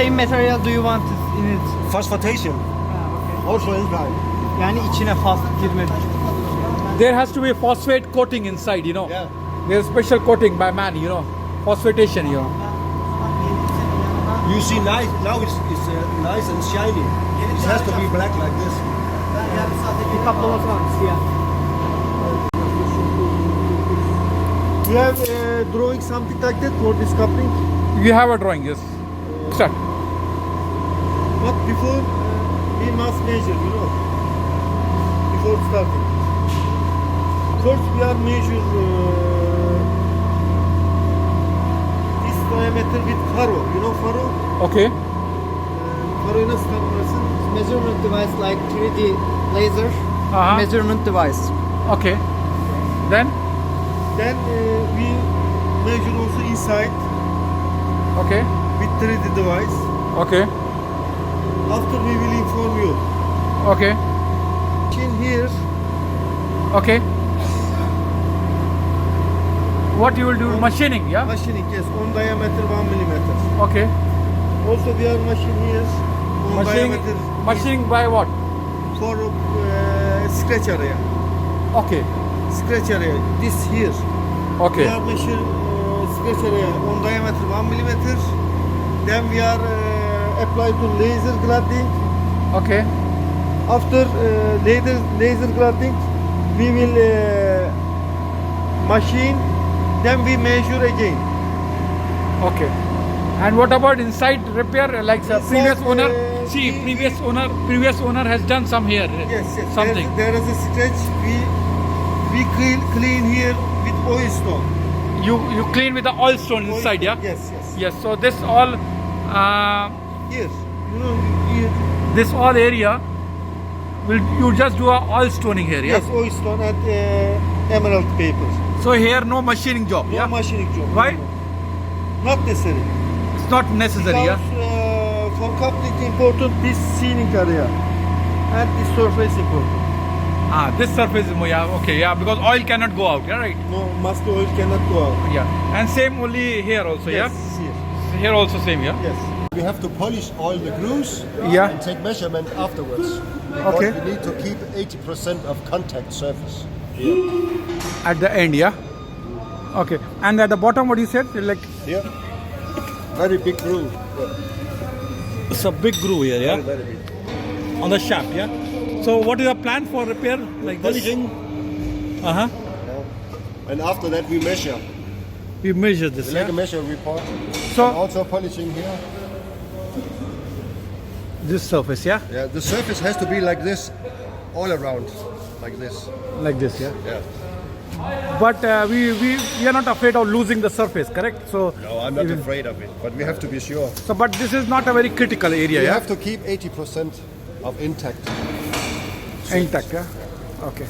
same material do you want in it? Phosphatation, also enzyme. Yani içine fast girmedi. There has to be a phosphate coating inside, you know. Yeah. There's special coating by man, you know. Phosphatation, you know. You see, now it's nice and shiny. It has to be black like this. Bir kaplaması var siyah. You have drawing something like that for this coupling? You have a drawing, yes. Start. But before we must measure, you know, before starting. First we are measure this diameter with faro. You know faro? Okay. Faroyu nasıl tanımlarsın? Measurement device like 3D laser measurement device. Okay. Then? Then we measure also inside Okay. with 3D device. Okay. After we will inform you. Okay. In here, Okay. What you will do? Machining, yeah? machining, yes, on diameter 1 millimeter. Okay. Also we are machine here on diameter Machining by what? for scratch area. Okay. Scratch area. This here. Okay. We are measure scratch area on diameter 1 millimeter. Then we are apply to laser grading. Okay. After laser grading, we will machine. Then we measure again. Okay. And what about inside repair? Like the Inside, previous owner? See, we- previous owner has done some here. Yes, yes. Something. There is a scratch. We clean here with oil stone. You clean with the oil stone Oil inside, stone, yeah? Yes, yes. Yes. So this all Here, you know, here. this all area will you just do a oil stoning here, yeah? Yes, oil stone and emerald paper. So here no machining job, No yeah? machining job. Why? Not necessary. It's not necessary, Because yeah? for coupling important this sealing area and this surface important. This surface is more, yeah, okay, yeah, because oil cannot go out, yeah, right? No, must oil cannot go out. Yeah. And same only here also, Yes, yeah? here. Here also same, yeah? Yes. We have to polish all the grooves Yeah. and take measurement afterwards. Because Okay. we need to keep 80% of contact surface. At the end, yeah? Okay. And at the bottom, what you said? Like Here. Very big groove. it's a big groove here, yeah? Very big. On the shaft, yeah? So what is your plan for repair like this? Polishing. Uh-huh. And after that we measure. We measure this, We make a yeah? measure report. So- And also polishing here. This surface, yeah? Yeah, the surface has to be like this all around. Like this. Like this, yeah? Yeah. But we are not afraid of losing the surface, correct? So No, I'm not afraid of it. But we have to be sure. So, but this is not a very critical area, We yeah? have to keep 80% of intact. Intact, yeah? Okay.